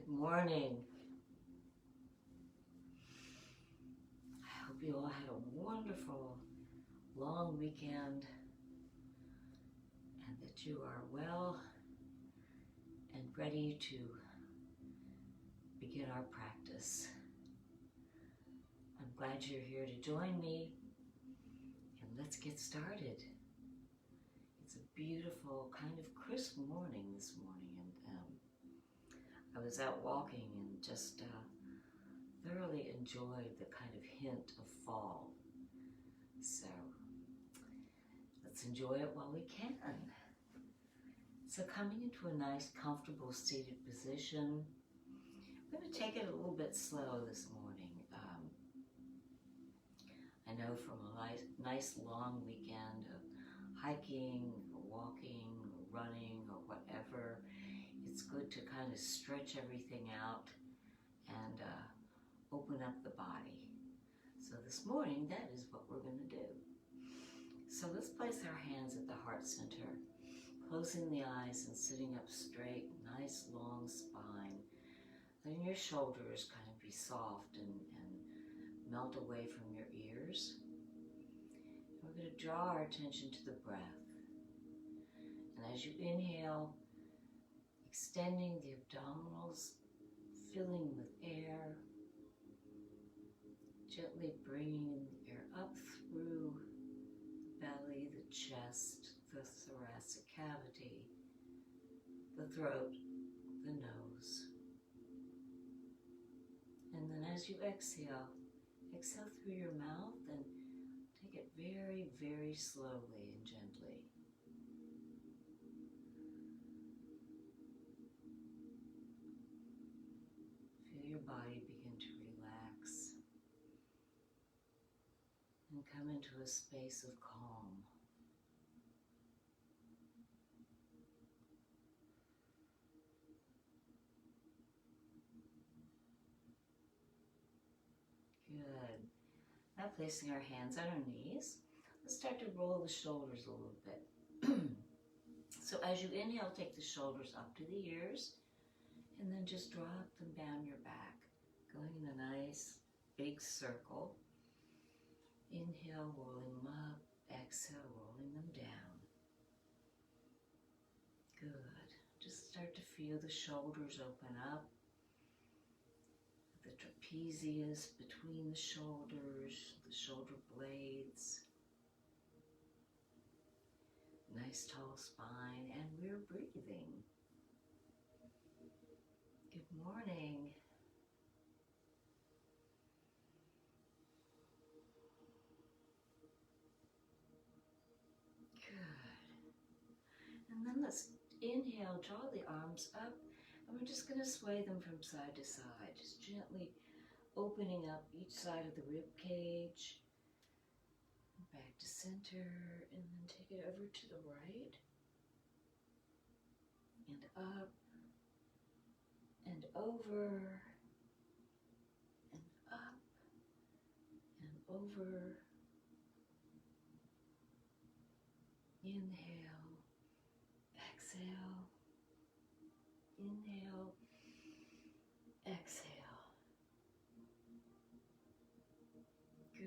morning. I hope you all had a wonderful long weekend and that you are well and ready to begin our practice. I'm glad you're here to join me, and let's get started. It's a beautiful, kind of crisp morning this morning, and I was out walking and just thoroughly enjoyed the kind of hint of fall. So let's enjoy it while we can. So coming into a nice, comfortable seated position, I'm going to take it a little bit slow this morning. I know from a nice long weekend of hiking, or walking, or running, or whatever, it's good to kind of stretch everything out and open up the body. So this morning, that is what we're going to do. So let's place our hands at the heart center, closing the eyes and sitting up straight, nice long spine. Letting your shoulders kind of be soft and melt away from your ears. We're going to draw our attention to the breath. And as you inhale, extending the abdominals, filling with air, gently bringing the air up through the belly, the chest, the thoracic cavity, the throat, the nose. And then as you exhale, exhale through your mouth and take it very, very slowly and gently. Feel your body begin to relax and come into a space of calm. Good. Now placing our hands on our knees, let's start to roll the shoulders a little bit. So as you inhale, take the shoulders up to the ears and then just drop them down your back, going in a nice big circle. Inhale, rolling them up, exhale, rolling them down. Good. Just start to feel the shoulders open up. The trapezius between the shoulders, the shoulder blades. Nice tall spine, and we're breathing. Good morning. Good. And then let's inhale, draw the arms up. And we're just going to sway them from side to side, just gently opening up each side of the rib cage. Back to center, and then take it over to the right. And up, and over, and up, and over. Inhale, exhale. Inhale, exhale. Good.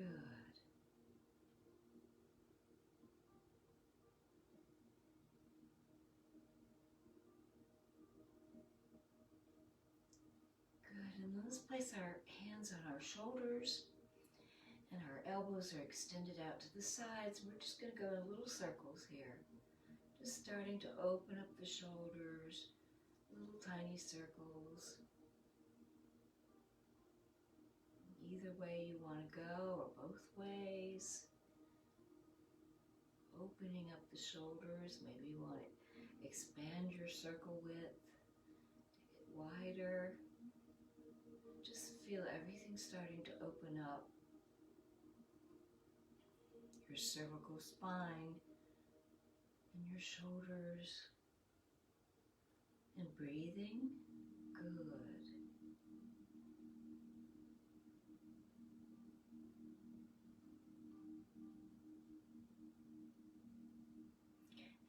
Good, and let's place our hands on our shoulders, and our elbows are extended out to the sides. We're just going to go in little circles here. Just starting to open up the shoulders. Little tiny circles. Either way you want to go, or both ways. Opening up the shoulders. Maybe you want to expand your circle width. Take it wider. Just feel everything starting to open up. Your cervical spine and your shoulders. And breathing, good.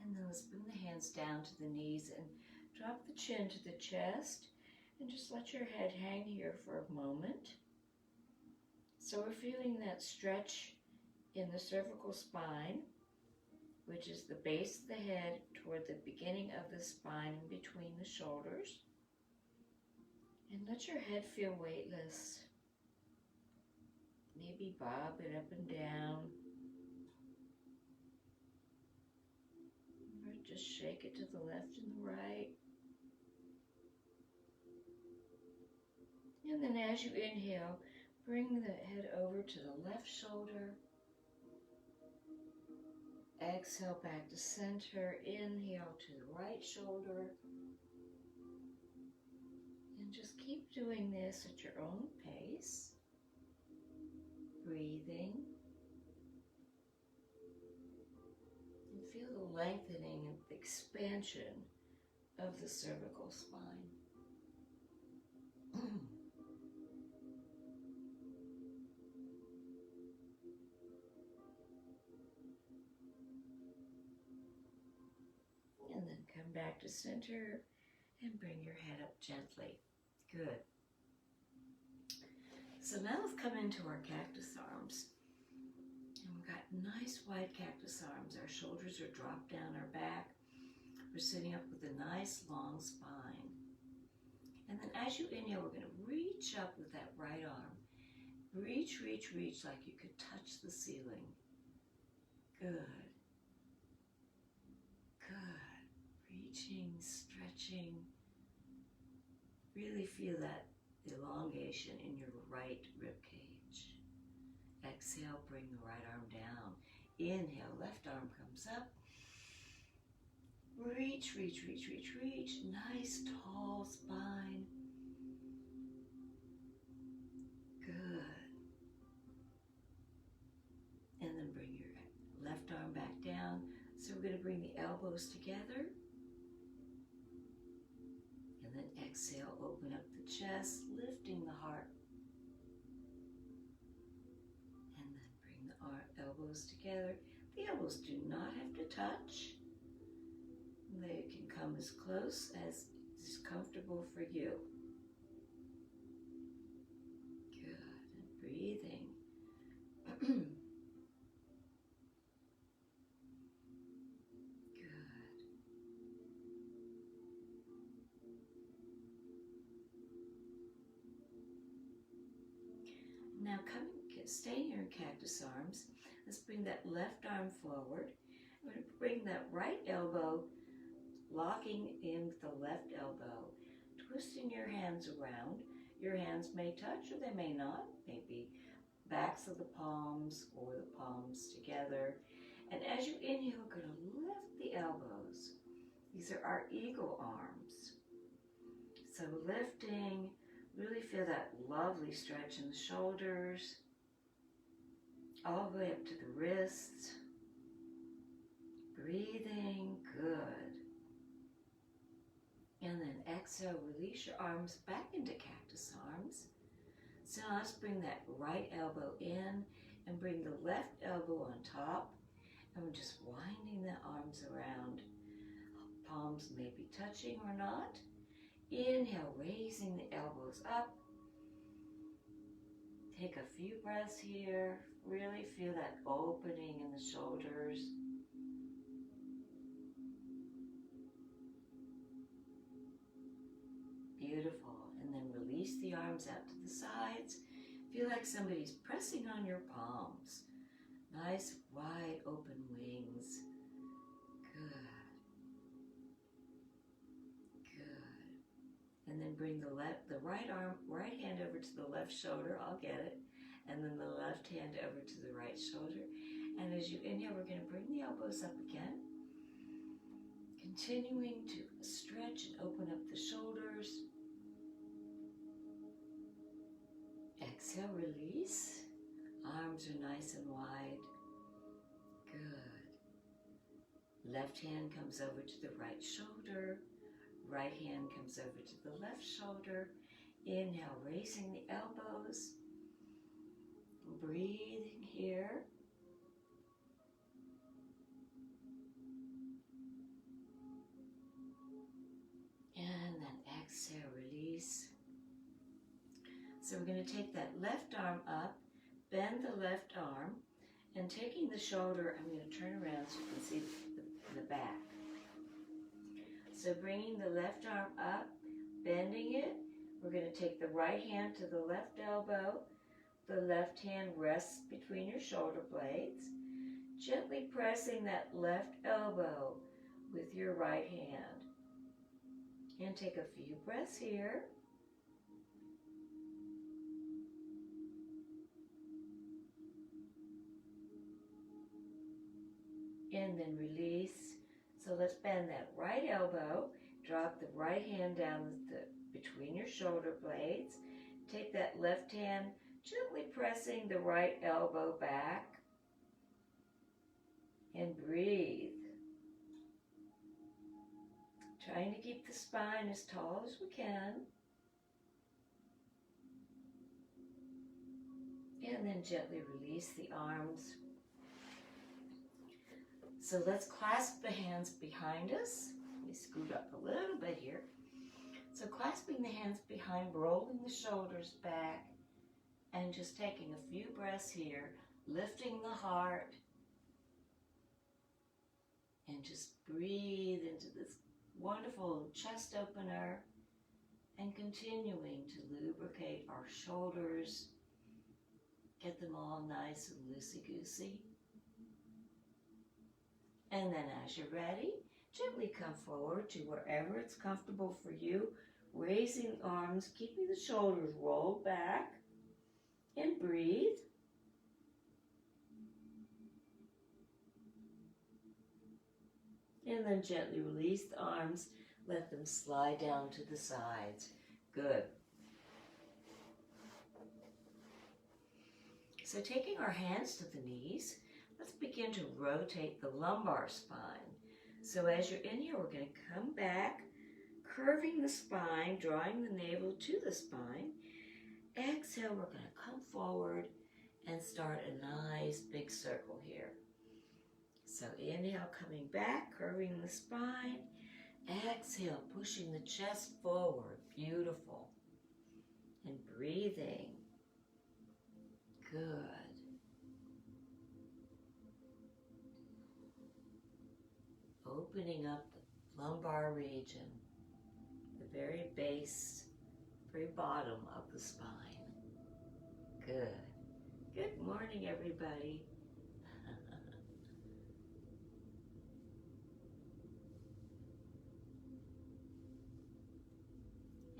And then let's bring the hands down to the knees and drop the chin to the chest And just let your head hang here for a moment. So we're feeling that stretch in the cervical spine, which is the base of the head toward the beginning of the spine in between the shoulders. And let your head feel weightless. Maybe bob it up and down. Or just shake it to the left and the right. And then as you inhale, bring the head over to the left shoulder. Exhale back to center. Inhale to the right shoulder. And just keep doing this at your own pace. Breathing. And feel the lengthening and the expansion of the cervical spine. And then come back to center and bring your head up gently. Good. So now let's come into our cactus arms. And we've got nice wide cactus arms. Our shoulders are dropped down our back. We're sitting up with a nice long spine. And then as you inhale, we're going to reach up with that right arm. Reach, reach, reach like you could touch the ceiling. Good. Good. Reaching, stretching. Really feel that elongation in your right rib cage. Exhale, bring the right arm down. Inhale, left arm comes up. Reach, reach, reach, reach, reach. Nice tall spine. Good. And then bring your left arm back down. So we're going to bring the elbows together. And then exhale, open up the chest, lifting the heart. And then bring the elbows together. The elbows do not have to touch. They can come as close as is comfortable for you. Good. And breathing. Good. Now staying here in cactus arms, let's bring that left arm forward. We're going to bring that right elbow locking in with the left elbow, twisting your hands around. Your hands may touch or they may not, maybe backs of the palms or the palms together. And as you inhale, we're going to lift the elbows. These are our eagle arms. So lifting, really feel that lovely stretch in the shoulders, all the way up to the wrists. Breathing, good. And then exhale, release your arms back into cactus arms. So now let's bring that right elbow in and bring the left elbow on top. And we're just winding the arms around. Palms may be touching or not. Inhale, raising the elbows up. Take a few breaths here. Really feel that opening in the shoulders. Beautiful. And then release the arms out to the sides. Feel like somebody's pressing on your palms. Nice, wide open wings. Good. Good. And then bring the right hand over to the left shoulder. I'll get it. And then the left hand over to the right shoulder. And as you inhale, we're going to bring the elbows up again. Continuing to stretch and open up the shoulders. Exhale, release. Arms are nice and wide. Good. Left hand comes over to the right shoulder. Right hand comes over to the left shoulder. Inhale, raising the elbows. Breathing here. And then exhale, release. So we're going to take that left arm up, bend the left arm, and taking the shoulder, I'm going to turn around so you can see the back. So bringing the left arm up, bending it, we're going to take the right hand to the left elbow. The left hand rests between your shoulder blades, gently pressing that left elbow with your right hand. And take a few breaths here. And then release. So let's bend that right elbow, drop the right hand down between your shoulder blades. Take that left hand, gently pressing the right elbow back. And breathe. Trying to keep the spine as tall as we can. And then gently release the arms. So let's clasp the hands behind us. Let me scoot up a little bit here. So clasping the hands behind, rolling the shoulders back, and just taking a few breaths here, lifting the heart, and just breathe into this wonderful chest opener, and continuing to lubricate our shoulders, get them all nice and loosey-goosey. And then as you're ready, gently come forward to wherever it's comfortable for you, raising arms, keeping the shoulders rolled back, and breathe. And then gently release the arms, let them slide down to the sides. Good. So taking our hands to the knees, let's begin to rotate the lumbar spine. So as you're in here, we're going to come back, curving the spine, drawing the navel to the spine. Exhale, we're going to come forward and start a nice big circle here. So inhale, coming back, curving the spine. Exhale, pushing the chest forward. Beautiful. And breathing. Good. Opening up the lumbar region, the very base, very bottom of the spine. Good. Good morning, everybody.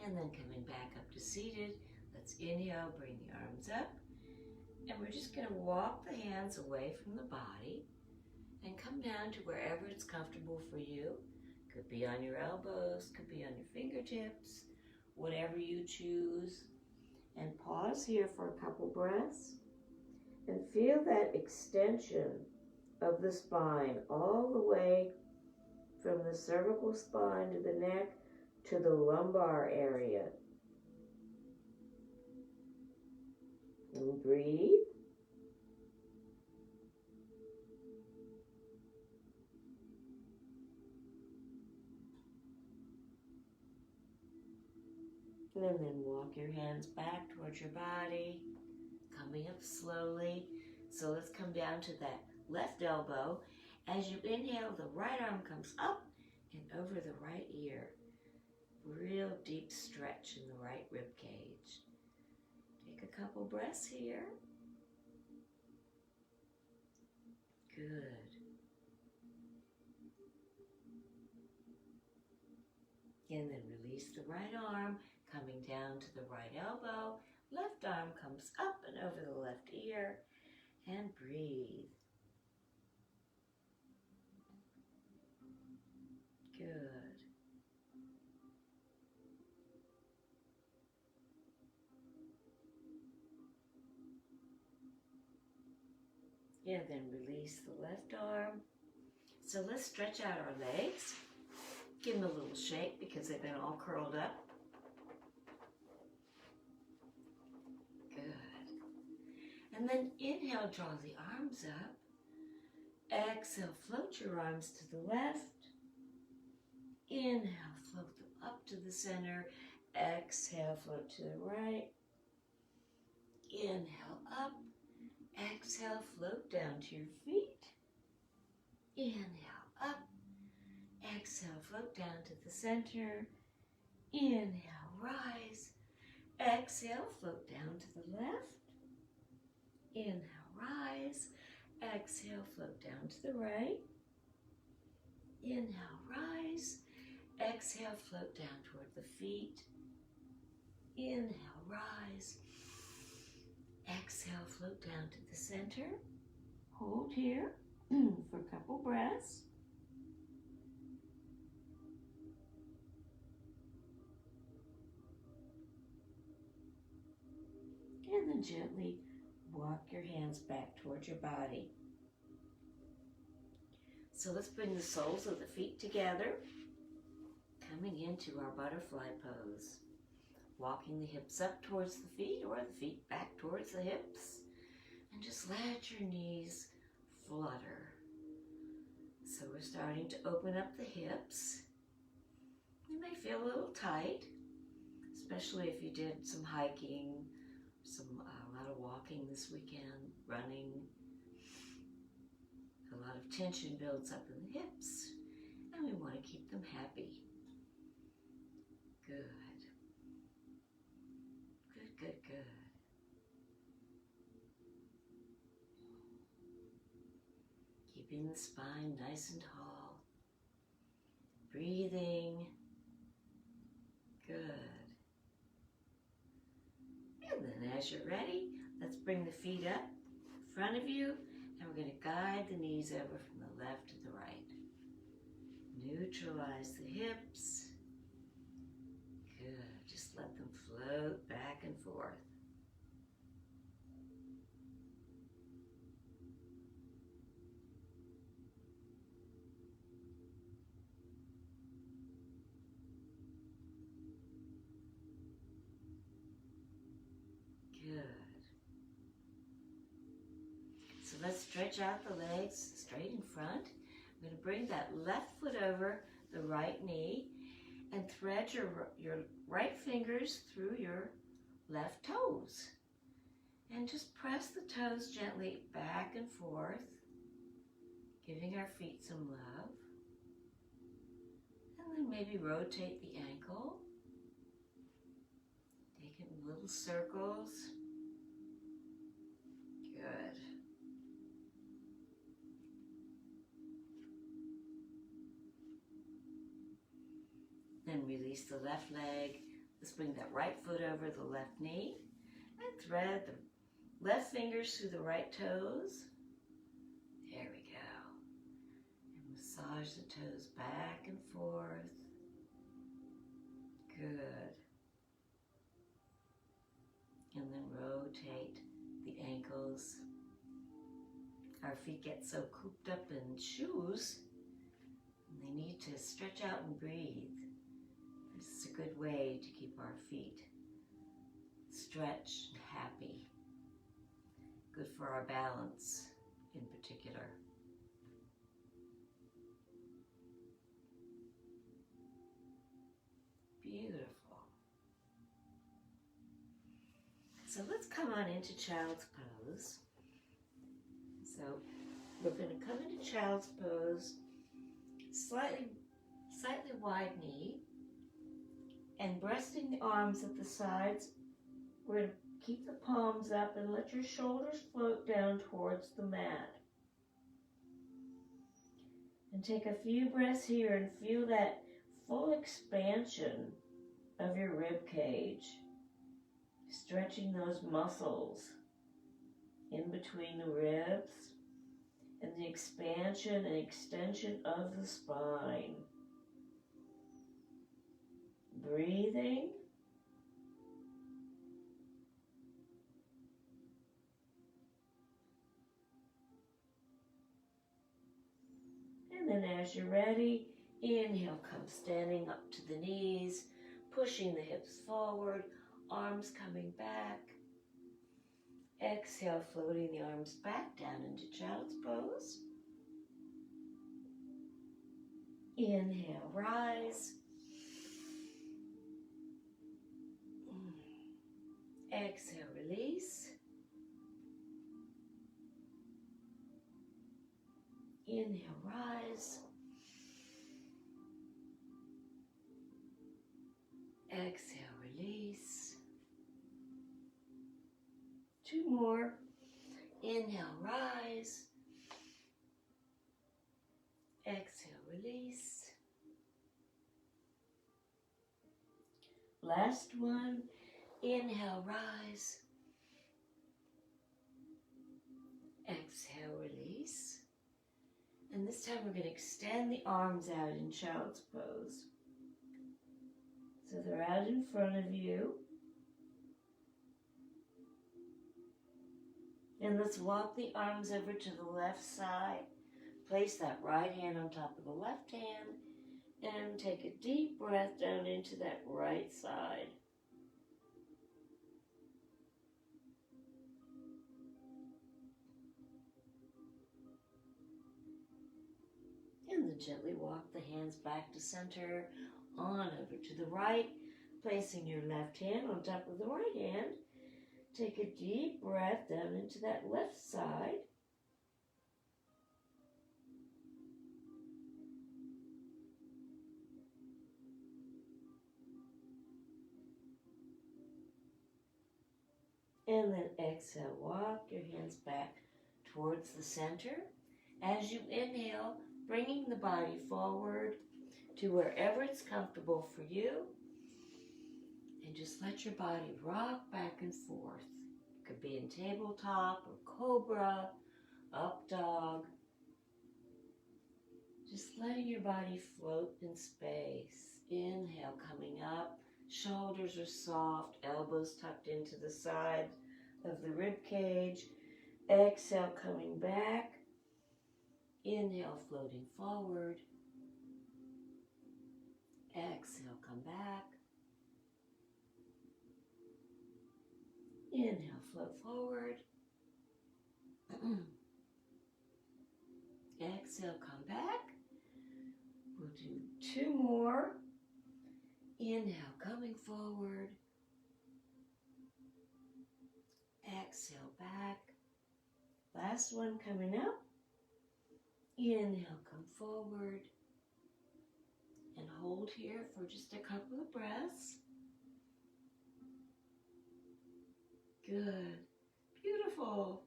And then coming back up to seated, let's inhale, bring the arms up. And we're just going to walk the hands away from the body and come down to wherever it's comfortable for you. Could be on your elbows, could be on your fingertips, whatever you choose. And pause here for a couple breaths. And feel that extension of the spine all the way from the cervical spine to the neck to the lumbar area. And breathe. And then walk your hands back towards your body, coming up slowly. So let's come down to that left elbow. As you inhale, the right arm comes up and over the right ear. Real deep stretch in the right rib cage. Take a couple breaths here. Good. And then release the right arm, coming down to the right elbow. Left arm comes up and over the left ear. And breathe. Good. And then release the left arm. So let's stretch out our legs. Give them a little shake because they've been all curled up. Good. And then inhale, draw the arms up. Exhale, float your arms to the left. Inhale, float them up to the center. Exhale, float to the right. Inhale up. Exhale, float down to your feet. Inhale up. Exhale, float down to the center. Inhale, rise. Exhale, float down to the left. Inhale, rise. Exhale, float down to the right. Inhale, rise. Exhale, float down toward the feet. Inhale, rise. Exhale, float down to the center. Hold here for a couple breaths. And then gently walk your hands back towards your body. So let's bring the soles of the feet together, coming into our butterfly pose. Walking the hips up towards the feet or the feet back towards the hips. And just let your knees flutter. So we're starting to open up the hips. You may feel a little tight, especially if you did some hiking, a lot of walking this weekend, running. A lot of tension builds up in the hips, and we want to keep them happy. Good. Good, good. Keeping the spine nice and tall. Breathing. Good. And then as you're ready, let's bring the feet up in front of you, and we're going to guide the knees over from the left to the right. Neutralize the hips. Good. Just let them float back and forth. Good. So let's stretch out the legs straight in front. I'm going to bring that left foot over the right knee and thread your right fingers through your left toes. And just press the toes gently back and forth, giving our feet some love. And then maybe rotate the ankle. Take it in little circles. Good. Then release the left leg. Let's bring that right foot over the left knee and thread the left fingers through the right toes. There we go. And massage the toes back and forth. Good. And then rotate the ankles. Our feet get so cooped up in shoes, and they need to stretch out and breathe. This is a good way to keep our feet stretched and happy. Good for our balance in particular. Beautiful. So let's come on into child's pose. So we're going to come into child's pose, slightly wide knee, and resting the arms at the sides. We're going to keep the palms up and let your shoulders float down towards the mat. And take a few breaths here and feel that full expansion of your rib cage. Stretching those muscles in between the ribs and the expansion and extension of the spine. Breathing. And then as you're ready, inhale, come standing up to the knees, pushing the hips forward, arms coming back. Exhale, floating the arms back down into child's pose. Inhale, rise. Exhale, release. Inhale, rise. Exhale, release. 2 more. Inhale, rise. Exhale, release. Last one. Inhale, rise. Exhale, release. And this time we're going to extend the arms out in child's pose. So they're out in front of you. And let's walk the arms over to the left side. Place that right hand on top of the left hand and take a deep breath down into that right side. And then gently walk the hands back to center, on over to the right, placing your left hand on top of the right hand. Take a deep breath down into that left side. And then exhale, walk your hands back towards the center. As you inhale, bringing the body forward to wherever it's comfortable for you. And just let your body rock back and forth. It could be in tabletop or cobra, up dog. Just letting your body float in space. Inhale, coming up. Shoulders are soft, elbows tucked into the side of the rib cage. Exhale, coming back. Inhale, floating forward. Exhale, come back. Inhale, float forward. Exhale, come back. We'll do 2 more. Inhale, coming forward. Exhale, back. Last one coming up. Inhale, come forward. And hold here for just a couple of breaths. Good. Beautiful.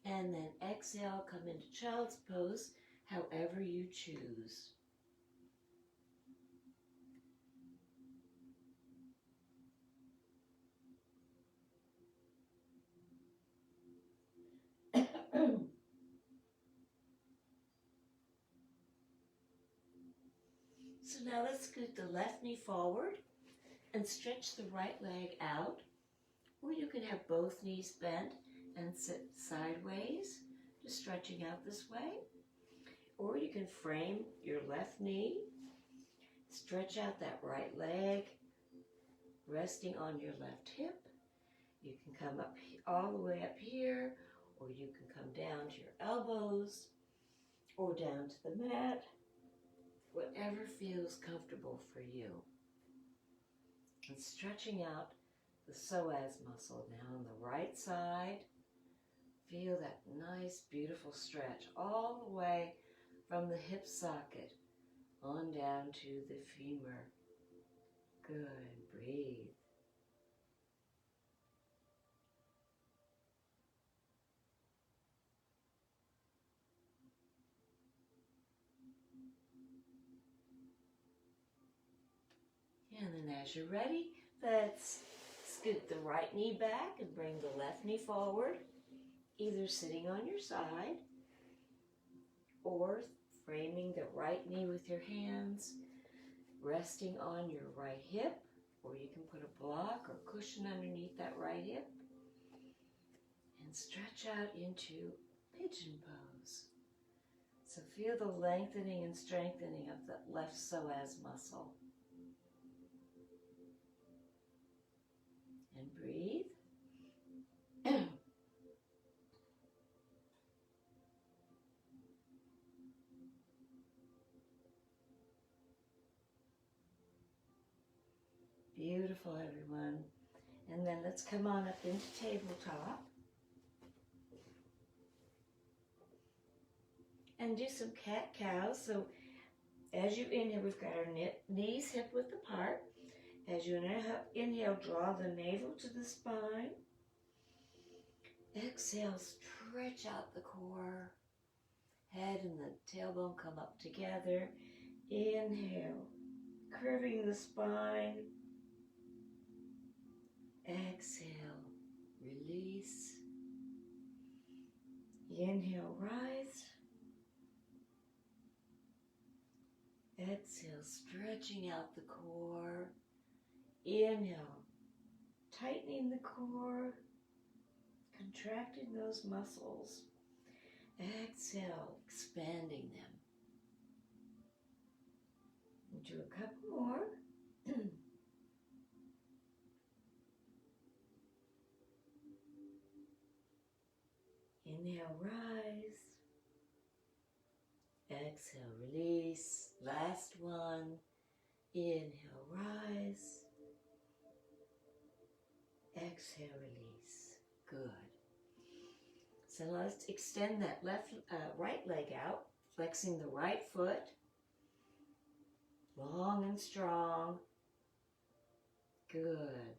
And then exhale, come into child's pose, however you choose. So now let's scoot the left knee forward and stretch the right leg out. Or you can have both knees bent and sit sideways, just stretching out this way. Or you can frame your left knee, stretch out that right leg, resting on your left hip. You can come up all the way up here, or you can come down to your elbows, or down to the mat, whatever feels comfortable for you. And stretching out the psoas muscle now on the right side. Feel that nice, beautiful stretch all the way from the hip socket on down to the femur. Good. Breathe. And then as you're ready, let's scoot the right knee back and bring the left knee forward, either sitting on your side or framing the right knee with your hands, resting on your right hip, or you can put a block or cushion underneath that right hip and stretch out into pigeon pose. So feel the lengthening and strengthening of the left psoas muscle. And breathe. Beautiful, everyone. And then let's come on up into tabletop. And do some cat-cows. So as you inhale, we've got our knees hip-width apart. As you inhale, draw the navel to the spine. Exhale, stretch out the core. Head and the tailbone come up together. Inhale, curving the spine. Exhale, release. Inhale, rise. Exhale, stretching out the core. Inhale, tightening the core, contracting those muscles. Exhale, expanding them. And do a couple more. Inhale, rise. Exhale, release. Last one. Inhale, rise. Exhale, release. Good. So let's extend that right leg out, flexing the right foot, long and strong. Good.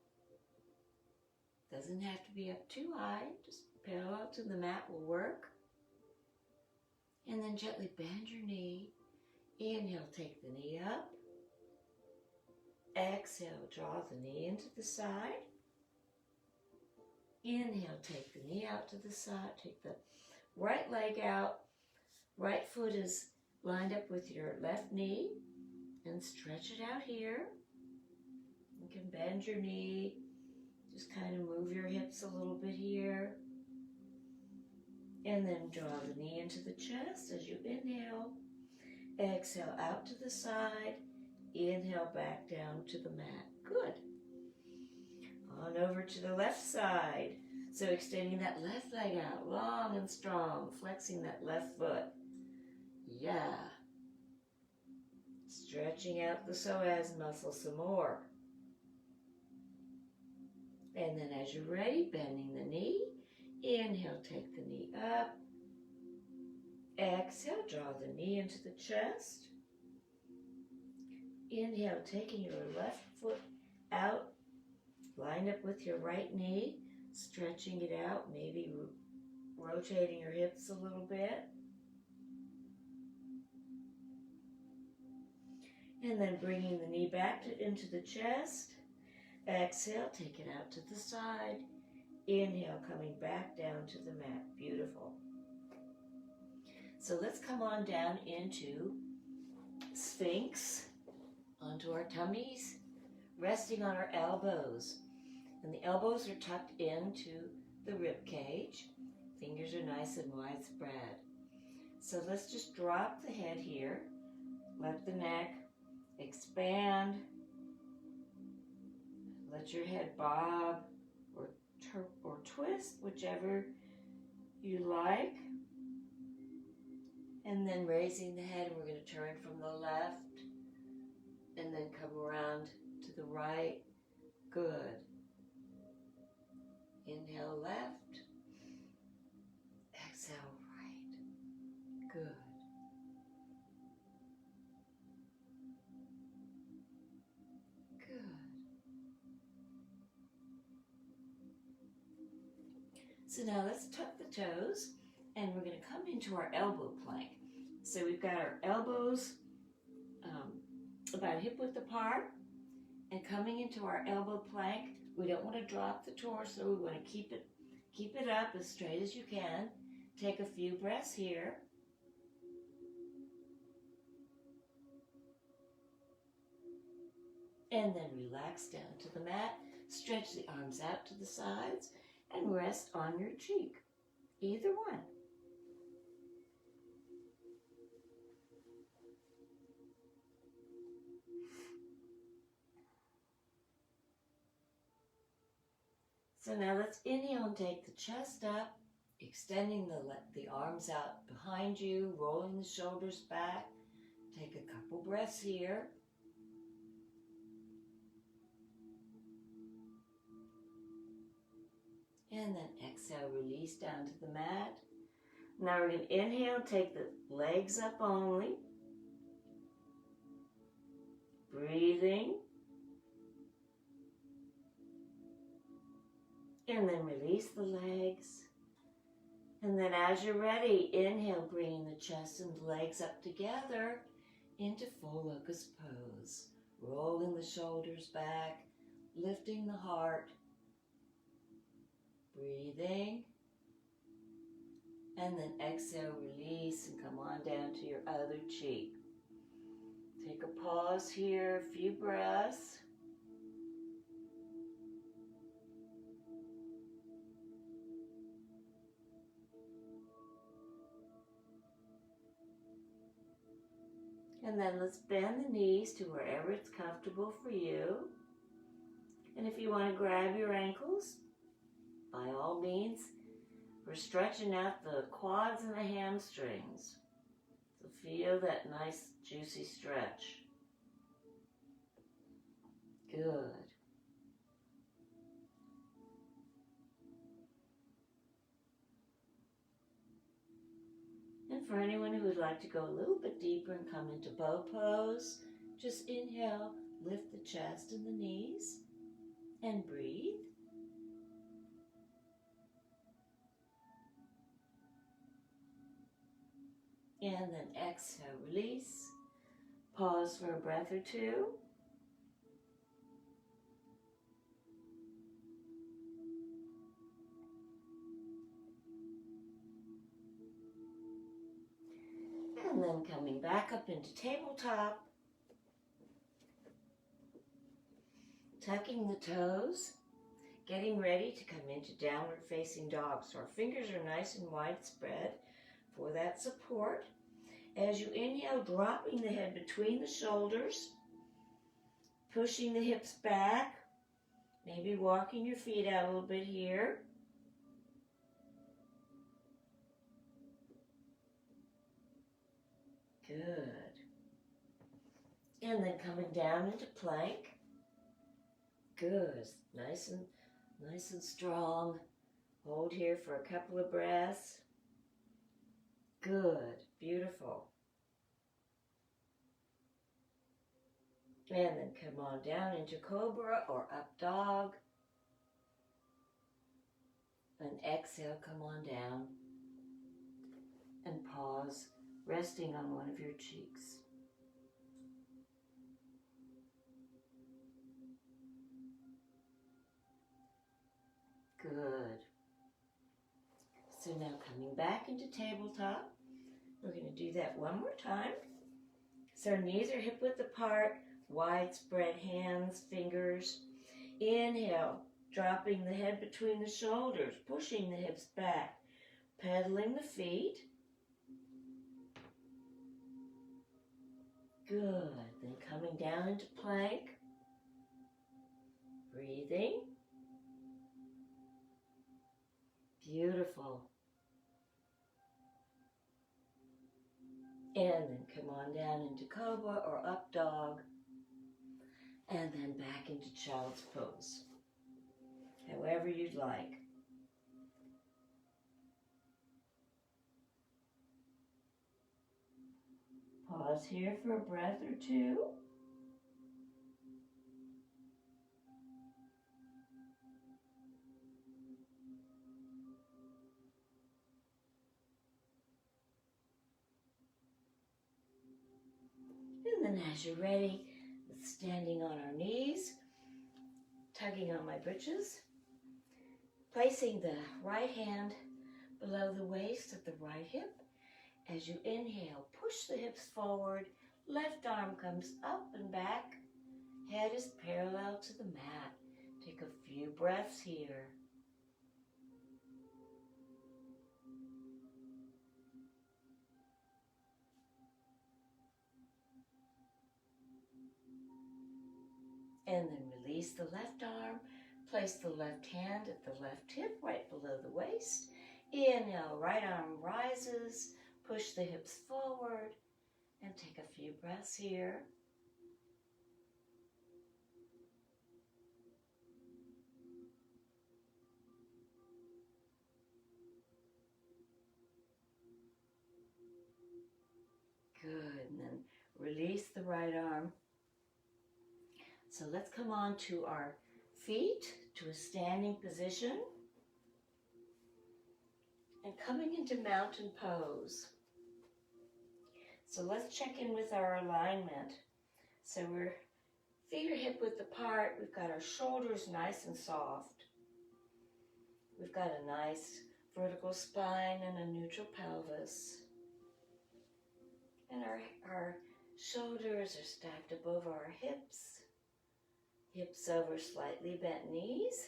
Doesn't have to be up too high, just parallel to the mat will work. And then gently bend your knee. Inhale, take the knee up. Exhale, draw the knee into the side. Inhale, take the knee out to the side. Take the right leg out. Right foot is lined up with your left knee. And stretch it out here. You can bend your knee. Just kind of move your hips a little bit here. And then draw the knee into the chest as you inhale. Exhale out to the side. Inhale back down to the mat. Good. On over to the left side. So extending that left leg out, long and strong, flexing that left foot. Yeah. Stretching out the psoas muscle some more. And then as you're ready, bending the knee. Inhale, take the knee up. Exhale, draw the knee into the chest. Inhale, taking your left foot out. Line up with your right knee, stretching it out, maybe rotating your hips a little bit. And then bringing the knee back into the chest. Exhale, take it out to the side. Inhale, coming back down to the mat. Beautiful. So let's come on down into Sphinx, onto our tummies, resting on our elbows. And the elbows are tucked into the rib cage. Fingers are nice and widespread. So let's just drop the head here. Let the neck expand. Let your head bob or twist, whichever you like. And then raising the head, we're going to turn from the left and then come around to the right. Good. Inhale left. Exhale right. Good. Good. So now let's tuck the toes and we're going to come into our elbow plank. So we've got our elbows about hip width apart and coming into our elbow plank. We don't want to drop the torso. We want to keep it up as straight as you can. Take a few breaths here. And then relax down to the mat. Stretch the arms out to the sides and rest on your cheek. Either one. So now let's inhale and take the chest up, extending the arms out behind you, rolling the shoulders back. Take a couple breaths here. And then exhale, release down to the mat. Now we're going to inhale, take the legs up only. Breathing. And then release the legs. And then as you're ready, inhale, bringing the chest and the legs up together into full locust pose. Rolling the shoulders back, lifting the heart. Breathing. And then exhale, release, and come on down to your other cheek. Take a pause here, a few breaths. And then let's bend the knees to wherever it's comfortable for you. And if you want to grab your ankles, by all means, we're stretching out the quads and the hamstrings. So feel that nice, juicy stretch. Good. And for anyone who would like to go a little bit deeper and come into bow pose, just inhale, lift the chest and the knees, and breathe. And then exhale, release. Pause for a breath or two. And then coming back up into tabletop. Tucking the toes. Getting ready to come into downward facing dog. So our fingers are nice and widespread for that support. As you inhale, dropping the head between the shoulders, pushing the hips back, maybe walking your feet out a little bit here. Good. And then coming down into plank. Good. Nice and strong. Hold here for a couple of breaths. Good. Beautiful. And then come on down into cobra or up dog. And exhale, come on down. And pause, resting on one of your cheeks. Good. So now coming back into tabletop. We're going to do that one more time. So our knees are hip width apart, widespread hands, fingers. Inhale, dropping the head between the shoulders, pushing the hips back, pedaling the feet. Good. Then coming down into plank. Breathing. Beautiful. And then come on down into cobra or up dog. And then back into child's pose. However you'd like. Pause here for a breath or two. And then as you're ready, standing on our knees, tugging on my britches, placing the right hand below the waist at the right hip. As you inhale, push the hips forward, left arm comes up and back, head is parallel to the mat. Take a few breaths here. And then release the left arm, place the left hand at the left hip, right below the waist. Inhale, right arm rises, push the hips forward, and take a few breaths here. Good. And then release the right arm. So let's come on to our feet, to a standing position. And coming into mountain pose. So let's check in with our alignment. So we're feet are hip width apart. We've got our shoulders nice and soft. We've got a nice vertical spine and a neutral pelvis. And our shoulders are stacked above our hips. Hips over slightly bent knees.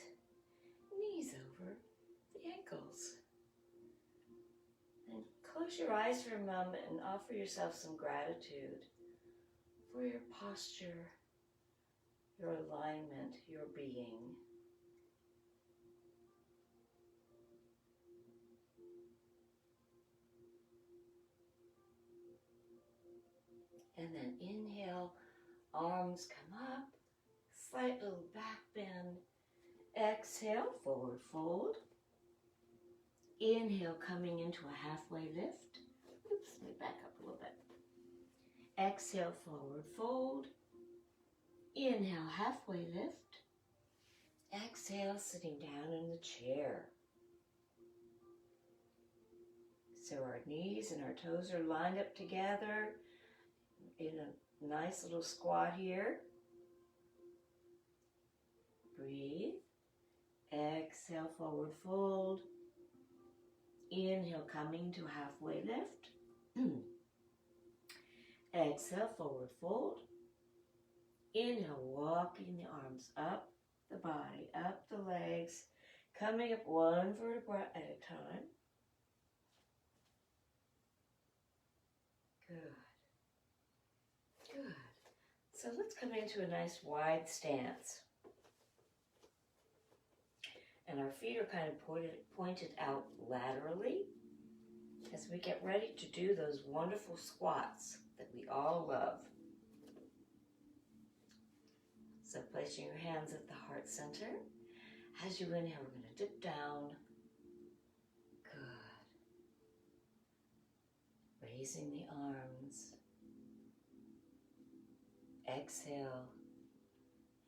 Knees over the ankles. And close your eyes for a moment and offer yourself some gratitude for your posture, your alignment, your being. And then inhale, arms come up, slight little back bend. Exhale, forward fold. Inhale, coming into a halfway lift. Oops, let me back up a little bit. Exhale, forward fold. Inhale, halfway lift. Exhale, sitting down in the chair. So our knees and our toes are lined up together in a nice little squat here. Breathe. Exhale, forward fold. Inhale, coming to halfway lift. Exhale, forward fold. Inhale, walking the arms up the body, up the legs, coming up one vertebra at a time. Good. Good. So let's come into a nice wide stance. And our feet are kind of pointed out laterally as we get ready to do those wonderful squats that we all love. So placing your hands at the heart center. As you inhale, we're going to dip down. Good. Raising the arms. Exhale.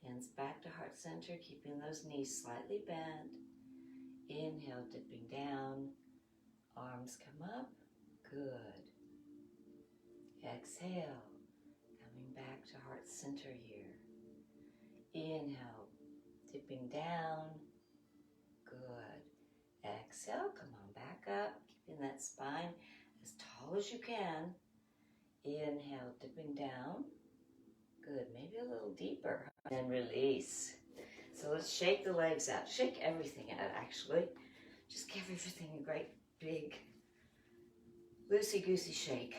Hands back to heart center, keeping those knees slightly bent. Inhale, dipping down. Arms come up. Good. Exhale. Coming back to heart center here. Inhale, dipping down. Good. Exhale, come on back up, keeping that spine as tall as you can. Inhale, dipping down. Good, maybe a little deeper. And release. So let's shake the legs out. Shake everything out, actually. Just give everything a great big loosey-goosey shake.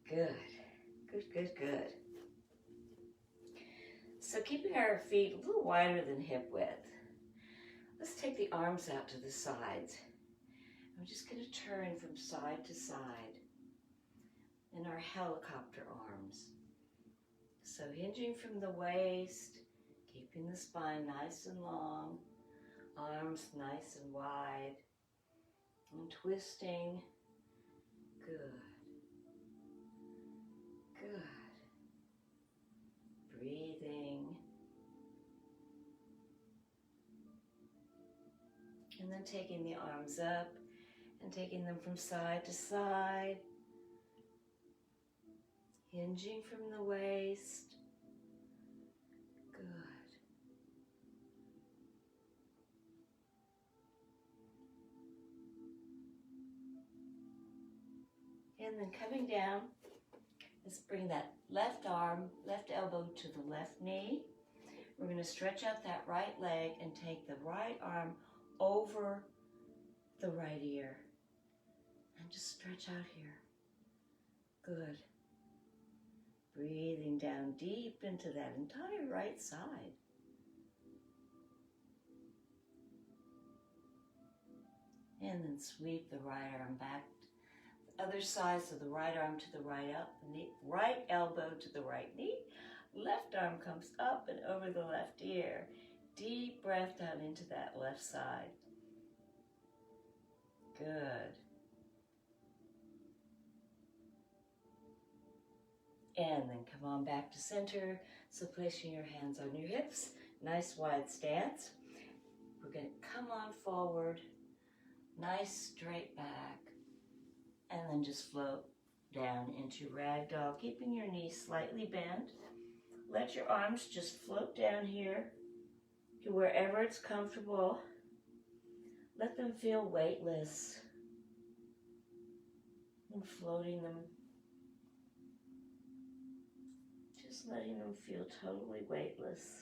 Good. Good, good, good. So keeping our feet a little wider than hip width. Let's take the arms out to the sides. I'm just going to turn from side to side in our helicopter arms. So hinging from the waist, keeping the spine nice and long, arms nice and wide, and twisting. Good. Good. Breathing. And then taking the arms up and taking them from side to side. Hinging from the waist. Good. And then coming down, let's bring that left arm, left elbow to the left knee. We're going to stretch out that right leg and take the right arm over the right ear. And just stretch out here. Good. Breathing down deep into that entire right side. And then sweep the right arm back. The other side, so the right arm to the right knee, right elbow to the right knee. Left arm comes up and over the left ear. Deep breath down into that left side. Good. And then come on back to center. So placing your hands on your hips, nice wide stance. We're going to come on forward, nice straight back, and then just float down into ragdoll, keeping your knees slightly bent. Let your arms just float down here to wherever it's comfortable. Let them feel weightless and floating them. Just letting them feel totally weightless.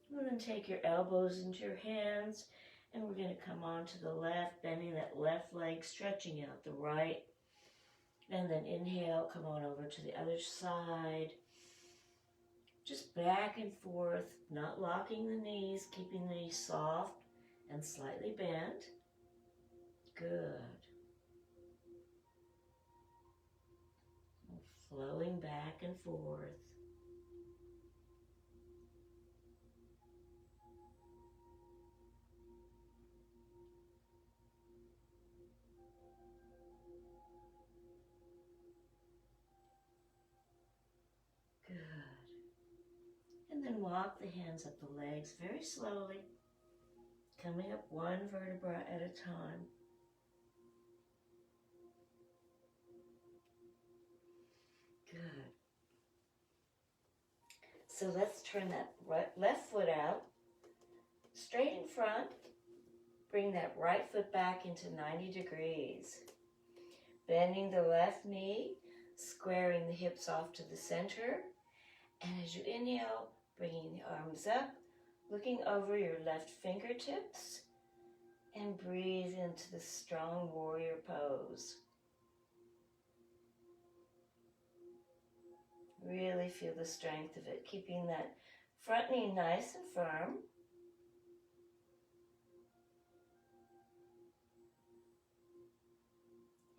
And then take your elbows into your hands, and we're going to come on to the left, bending that left leg, stretching out the right. And then inhale, come on over to the other side. Just back and forth, not locking the knees, keeping the knees soft and slightly bent. Good. And flowing back and forth. Good. And then walk the hands up the legs very slowly, coming up one vertebra at a time. Good. So let's turn that left foot out, straight in front. Bring that right foot back into 90 degrees. Bending the left knee, squaring the hips off to the center. And as you inhale, bringing the arms up, looking over your left fingertips, and breathe into the strong warrior pose. Really feel the strength of it, keeping that front knee nice and firm.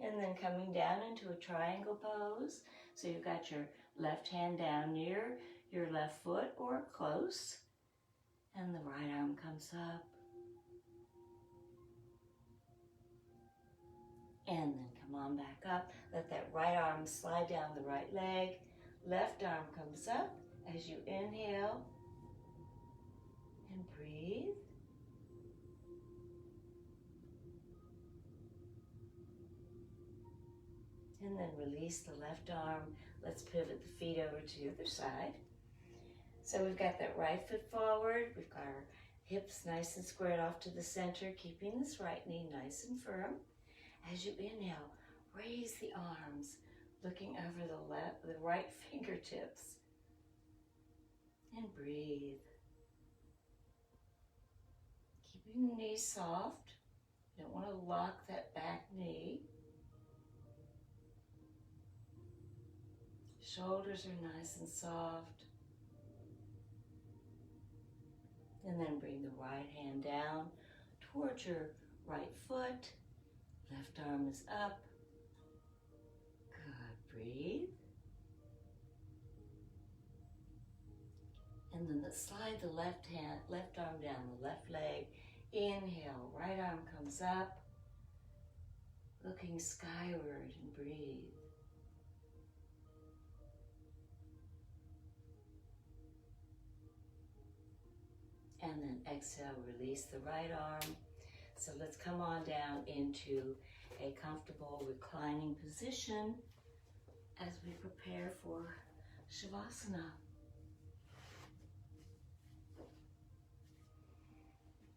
And then coming down into a triangle pose. So you've got your left hand down near your left foot or close. And the right arm comes up. And then come on back up. Let that right arm slide down the right leg. Left arm comes up as you inhale. And breathe. And then release the left arm. Let's pivot the feet over to the other side. So we've got that right foot forward. We've got our hips nice and squared off to the center, keeping this right knee nice and firm. As you inhale, raise the arms, looking over the right fingertips. And breathe. Keeping the knees soft. You don't want to lock that back knee. Shoulders are nice and soft. And then bring the right hand down towards your right foot. Left arm is up. Good. Breathe. And then slide the left arm down the left leg. Inhale, right arm comes up. Looking skyward and breathe. And then exhale, release the right arm. So let's come on down into a comfortable reclining position as we prepare for Shavasana.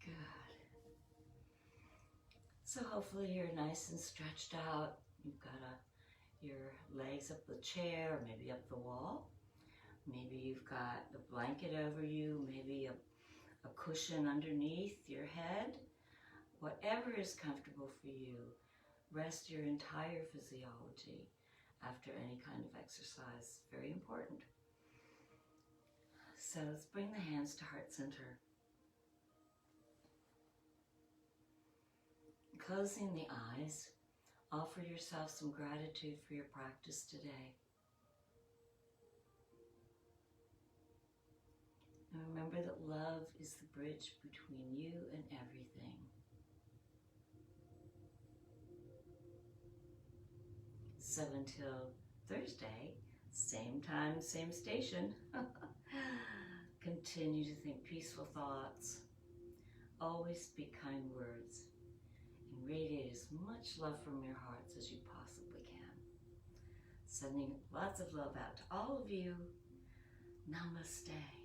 Good. So hopefully you're nice and stretched out. You've got your legs up the chair, or maybe up the wall. Maybe you've got the blanket over you, maybe a cushion underneath your head. Whatever is comfortable for you. Rest your entire physiology after any kind of exercise. Very important. So let's bring the hands to heart center. Closing the eyes, offer yourself some gratitude for your practice today. And remember that love is the bridge between you and everything. 7 till Thursday, same time, same station. Continue to think peaceful thoughts. Always speak kind words. And radiate as much love from your hearts as you possibly can. Sending lots of love out to all of you. Namaste.